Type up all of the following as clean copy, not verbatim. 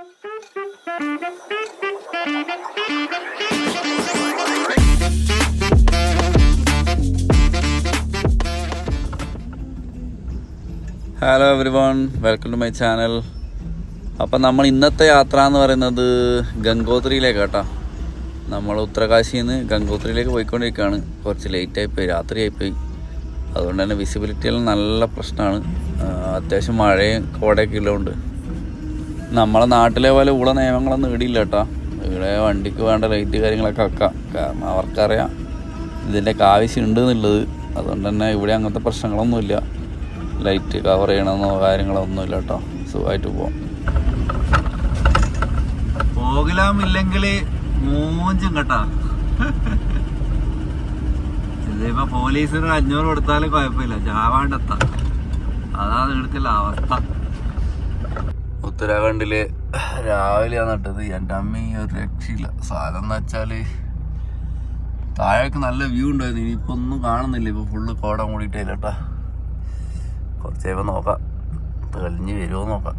Hello everyone, welcome to my channel. അപ്പം നമ്മൾ ഇന്നത്തെ യാത്ര എന്ന് പറയുന്നത് ഗംഗോത്രിയിലേക്ക് കേട്ടോ. നമ്മൾ ഉത്തരകാശിയിൽ നിന്ന് ഗംഗോത്രിയിലേക്ക് പോയിക്കൊണ്ടിരിക്കുകയാണ്. കുറച്ച് ലേറ്റായിപ്പോയി, രാത്രിയായിപ്പോയി. അതുകൊണ്ട് തന്നെ വിസിബിലിറ്റിയെല്ലാം നല്ല പ്രശ്നമാണ്. അത്യാവശ്യം മഴയും കോടയൊക്കെ ഉള്ളതുകൊണ്ട് നമ്മളെ നാട്ടിലെ പോലെ ഇവിടെ നിയമങ്ങളൊന്നും ഇടിയില്ല കേട്ടോ. ഇവിടെ വണ്ടിക്ക് വേണ്ട ലൈറ്റ് കാര്യങ്ങളൊക്കെ വെക്കാം. കാരണം അവർക്കറിയാം ഇതിൻ്റെയൊക്കെ ആവശ്യമുണ്ട് എന്നുള്ളത്. അതുകൊണ്ട് തന്നെ ഇവിടെ അങ്ങനത്തെ പ്രശ്നങ്ങളൊന്നുമില്ല. ലൈറ്റ് കവർ ചെയ്യണമെന്നോ കാര്യങ്ങളൊന്നുമില്ല കേട്ടോ. സുഖമായിട്ട് പോകലാമില്ലെങ്കിൽ മൂഞ്ചും കേട്ടോ. ഇതിപ്പോ പോലീസിന് 500 കൊടുത്താലും കുഴപ്പമില്ല, ചാവാണ്ടെത്താം. അതാണ് ഇവിടുത്തെ അവസ്ഥ. ഉത്തരാഖണ്ഡില് രാവിലെയാണ് നട്ടത്. എൻ്റെ അമ്മ ഒരു രക്ഷയില്ല. സ്ഥലം എന്ന് വെച്ചാല് താഴേക്ക് നല്ല വ്യൂ ഉണ്ടായിരുന്നു. ഇനിയിപ്പോ ഒന്നും കാണുന്നില്ല. ഇപ്പൊ ഫുള്ള് കോട മൂടിയിട്ടില്ല കേട്ടാ. കുറച്ച് കഴിയുമ്പോൾ നോക്കാം, തെളിഞ്ഞ് വരുമോ നോക്കാം.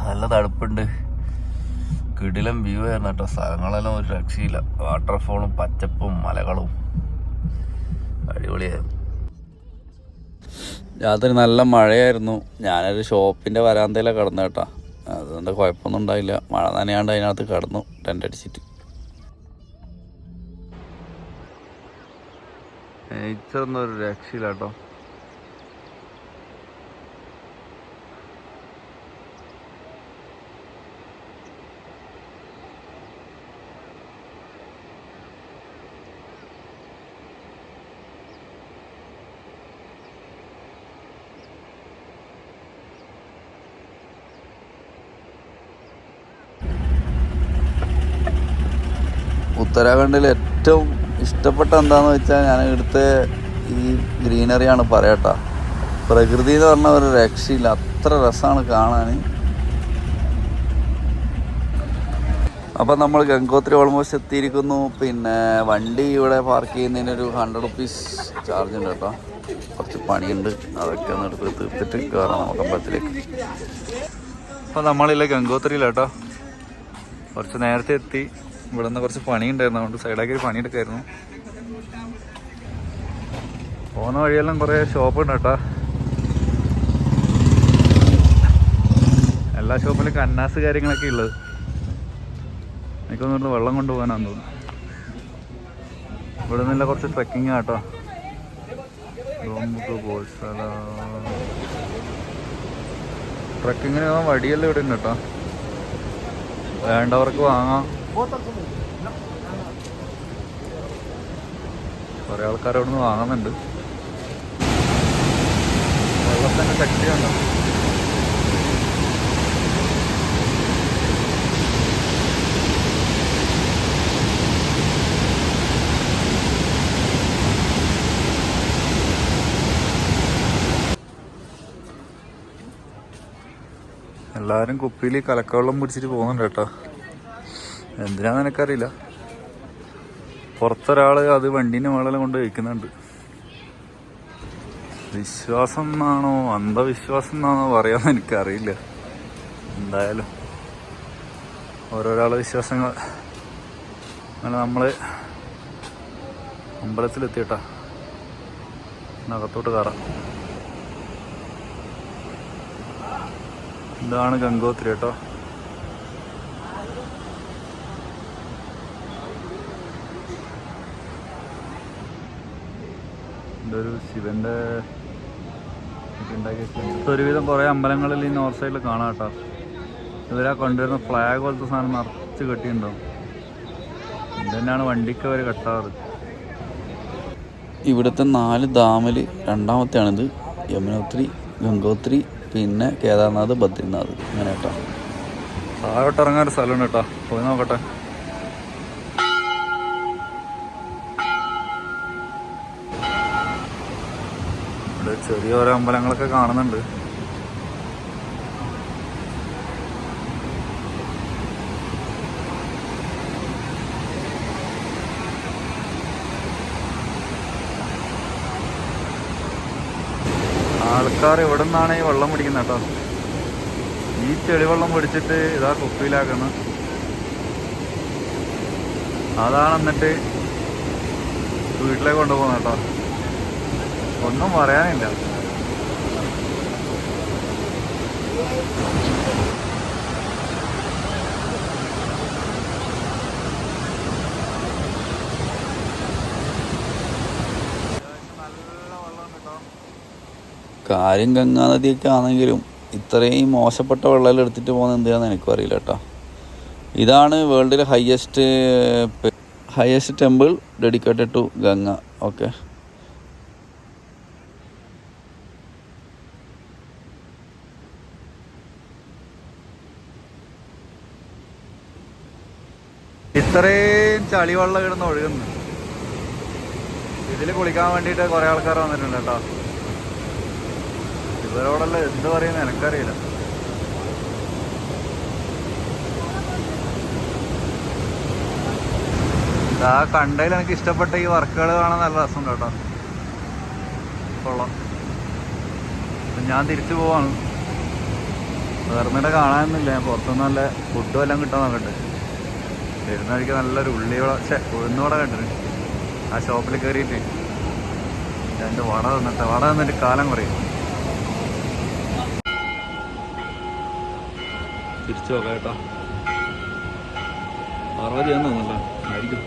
നല്ല തണുപ്പുണ്ട്. കിടിലം വ്യൂ ആയിരുന്നു കേട്ടോ. സ്ഥലങ്ങളെല്ലാം ഒരു രക്ഷയില്ല. വാട്ടർഫോളും പച്ചപ്പും മലകളും അടിപൊളിയായിരുന്നു. രാത്രി നല്ല മഴയായിരുന്നു. ഞാനൊരു ഷോപ്പിൻ്റെ വരാന്തയിലാണ് കിടന്നു കേട്ടോ. അതുകൊണ്ട് കുഴപ്പമൊന്നും ഉണ്ടായില്ല. മഴ നനയാണ്ട് അതിനകത്ത് കിടന്നു ടെൻ്റ് അടിച്ചിട്ട്. നേച്ചറൊന്നും ഒരു രക്ഷയില്ല കേട്ടോ. ഉത്തരാഖണ്ഡിൽ ഏറ്റവും ഇഷ്ടപ്പെട്ട എന്താണെന്ന് വെച്ചാൽ ഞാൻ ഇവിടുത്തെ ഈ ഗ്രീനറിയാണ് പറയട്ടോ. പ്രകൃതി എന്ന് പറഞ്ഞാൽ ഒരു രക്ഷയില്ല. അത്ര രസമാണ് കാണാൻ. അപ്പം നമ്മൾ ഗംഗോത്രി ഓൾമോസ്റ്റ് എത്തിയിരിക്കുന്നു. പിന്നെ വണ്ടി ഇവിടെ പാർക്ക് ചെയ്യുന്നതിനൊരു 100 റുപ്പീസ് ചാർജ് ഉണ്ട് കേട്ടോ. കുറച്ച് പണിയുണ്ട്, അതൊക്കെ ഒന്ന് എടുത്ത് തീർത്തിട്ട് കയറാം നമുക്ക് അമ്പലത്തിലേക്ക്. അപ്പോൾ നമ്മളില്ല ഗംഗോത്രിയിലാട്ടോ. കുറച്ച് നേരത്തെ എത്തി. ഇവിടെ നിന്ന് കുറച്ച് പണിയുണ്ടായിരുന്നു, അതുകൊണ്ട് സൈഡാക്കി ഒരു പണിയെടുക്കായിരുന്നു. പോകുന്ന വഴിയെല്ലാം കുറേ ഷോപ്പുണ്ട് കേട്ടോ. എല്ലാ ഷോപ്പിലും കന്നാസ് കാര്യങ്ങളൊക്കെ ഉള്ളത്. എനിക്കൊന്നും വെള്ളം കൊണ്ടുപോകാനാന്ന് തോന്നുന്നു. ഇവിടെ നിന്നുള്ള കുറച്ച് ട്രെക്കിങ് കേട്ടോ. ട്രെക്കിങ്ങിന് പോകാൻ വടിയെല്ലാം ഇവിടെ ഉണ്ട് കേട്ടോ. വേണ്ടവർക്ക് വാങ്ങാം. കുറേ ആൾക്കാർ അവിടെ നിന്ന് വാങ്ങുന്നുണ്ട്. വെള്ളത്തിൻ്റെ ശക്തിയുണ്ടോ. എല്ലാവരും കുപ്പിയിൽ കലക്കവെള്ളം പിടിച്ചിട്ട് പോകുന്നുണ്ട് കേട്ടോ. എന്തിനാന്ന് എനിക്കറിയില്ല. പുറത്തൊരാൾ അത് വണ്ടീൻ്റെ മുകളിൽ കൊണ്ട് വയ്ക്കുന്നുണ്ട്. വിശ്വാസം എന്നാണോ അന്ധവിശ്വാസം എന്നാണോ പറയാമെന്ന് എനിക്കറിയില്ല. എന്തായാലും ഓരോരാളെ വിശ്വാസങ്ങൾ. അങ്ങനെ നമ്മൾ അമ്പലത്തിലെത്തിയിട്ടാ. അകത്തോട്ട് കയറാം. ഇതാണ് ഗംഗോത്രി കേട്ടോ. ഇതൊരു ശിവൻ്റെ ഒരുവിധം കുറേ അമ്പലങ്ങളിൽ ഈ നോർത്ത് സൈഡിൽ കാണാം കേട്ടോ. ഇവരാ കൊണ്ടുവരുന്ന ഫ്ലാഗ് പോലത്തെ സാധനം നിറച്ച് കെട്ടിയിട്ടുണ്ടാവും. ഇതന്നെയാണ് വണ്ടിക്ക് അവർ കെട്ടാറ്. ഇവിടുത്തെ 4 ഡാമിൽ രണ്ടാമത്തെയാണിത്. യമുനോത്രി, ഗംഗോത്രി, പിന്നെ കേദാർനാഥ്, ബദ്രിനാഥ്. അങ്ങനെ കേട്ടോ. താഴോട്ട് ഇറങ്ങാൻ സ്ഥലമുണ്ട് കേട്ടോ. പോയി നോക്കട്ടെ. ചെറിയ ഓരോ അമ്പലങ്ങളൊക്കെ കാണുന്നുണ്ട്. ആൾക്കാർ എവിടെ നിന്നാണ് ഈ വെള്ളം പിടിക്കുന്നത് കേട്ടോ. ഈ ഈ ചെളിവെള്ളം പിടിച്ചിട്ട് ഇതാ കുപ്പിയിലാക്കണം. അതാണ് എന്നിട്ട് വീട്ടിലേക്ക് കൊണ്ടുപോകുന്നത് കേട്ടോ. ഒന്നും പറയാനില്ല. കാര്യം ഗംഗാ നദിയൊക്കെ ആണെങ്കിലും ഇത്രയും മോശപ്പെട്ട വെള്ളം എടുത്തിട്ട് പോകുന്നത് എന്തിനാണെന്ന് എനിക്കും അറിയില്ല കേട്ടോ. ഇതാണ് വേൾഡിലെ highest temple dedicated to Ganga. Okay, ഇത്രയും ചളിവെള്ളം കിടന്ന് ഒഴുകുന്നു. ഇതിൽ കുളിക്കാൻ വേണ്ടിയിട്ട് കുറേ ആൾക്കാർ വന്നിട്ടുണ്ട് കേട്ടോ. ഇവരോടെല്ലാം എന്ത് പറയുന്നത് എനിക്കറിയില്ല. ആ കണ്ടതിൽ എനിക്ക് ഇഷ്ടപ്പെട്ട ഈ വർക്കുകൾ കാണാൻ നല്ല രസമുണ്ട് കേട്ടോ. കൊള്ളാം. ഞാൻ തിരിച്ചു പോവാണ്. വേർന്നിട്ട് കാണാനൊന്നുമില്ല. ഞാൻ പുറത്തുനിന്ന് നല്ല ഫുഡും എല്ലാം കിട്ടാൻ നോക്കട്ടെ. വരുന്ന വഴിക്ക് നല്ലൊരു ഉഴുന്നുവട കണ്ടിട്ട് ആ ഷോപ്പിൽ കയറിയിട്ട് 2 വട തന്നിട്ട് കാലം കുറയും. തിരിച്ചു നോക്കാം കേട്ടോ. പാർവതിയാന്ന് തോന്നുന്നല്ലോ, ആയിരിക്കും.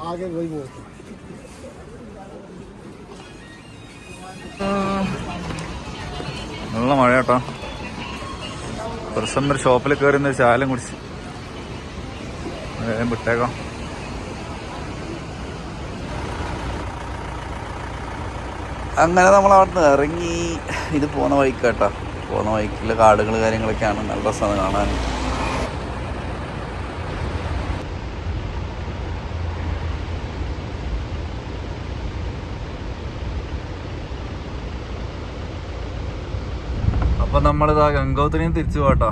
आगे वही वो നല്ല മഴ കേട്ടോ. പ്രസന്നൊരു ഷോപ്പിൽ കയറി ചായം കുടിച്ച് വിട്ടേക്കാം. അങ്ങനെ നമ്മൾ അവിടെ നിന്ന് ഇറങ്ങി. ഇത് പോകുന്ന വഴിക്ക് കേട്ടോ. പോകുന്ന വഴിക്കുള്ള കാടുകൾ കാര്യങ്ങളൊക്കെയാണ്. നല്ല രസമാണ് കാണാൻ. അപ്പം നമ്മളിതാ ഗംഗോത്രിയും തിരിച്ചു പോകട്ടോ.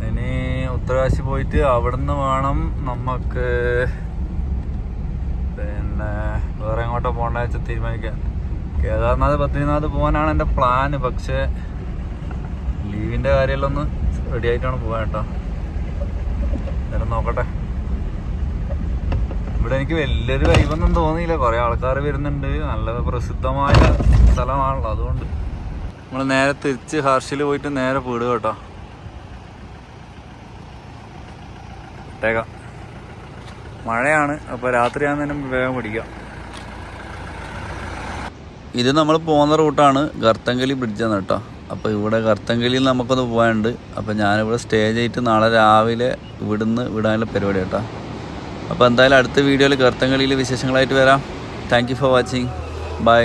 ഇനി ഉത്തരകാശി പോയിട്ട് അവിടുന്ന് വേണം നമുക്ക് പിന്നെ വേറെ എങ്ങോട്ടോ പോകേണ്ട വെച്ചാൽ തീരുമാനിക്കാൻ. കേദാർനാഥ് ബദ്രീനാഥ് പോകാനാണ് എൻ്റെ പ്ലാന്. പക്ഷേ ലീവിൻ്റെ കാര്യമെല്ലാം ഒന്ന് റെഡി ആയിട്ടാണ് പോകാൻ കേട്ടോ. എന്തായാലും നോക്കട്ടെ. ഇവിടെ എനിക്ക് വലിയൊരു വൈബൊന്നും തോന്നിയില്ല. കുറേ ആൾക്കാർ വരുന്നുണ്ട്. നല്ല പ്രസിദ്ധമായ സ്ഥലമാണല്ലോ. അതുകൊണ്ട് നമ്മൾ നേരെ തിരിച്ച് ഹർഷിൽ പോയിട്ട് നേരെ പോടുക കേട്ടോ. ഇട്ടേക്കാം. മഴയാണ്. അപ്പോൾ രാത്രിയാകുന്നതിനും വേഗം പിടിക്കാം. ഇത് നമ്മൾ പോകുന്ന റൂട്ടാണ് ഗർത്തങ്കലി ബ്രിഡ്ജാണ് കേട്ടോ. അപ്പോൾ ഇവിടെ ഗർത്തങ്കലിയിൽ നമുക്കൊന്ന് പോകാനുണ്ട്. അപ്പോൾ ഞാനിവിടെ സ്റ്റേ ചെയ്തിട്ട് നാളെ രാവിലെ ഇവിടുന്ന് വിടാനുള്ള പരിപാടി കേട്ടോ. അപ്പോൾ എന്തായാലും അടുത്ത വീഡിയോയിൽ ഗർത്തങ്കലിയിൽ വിശേഷങ്ങളായിട്ട് വരാം. Thank you for watching. By.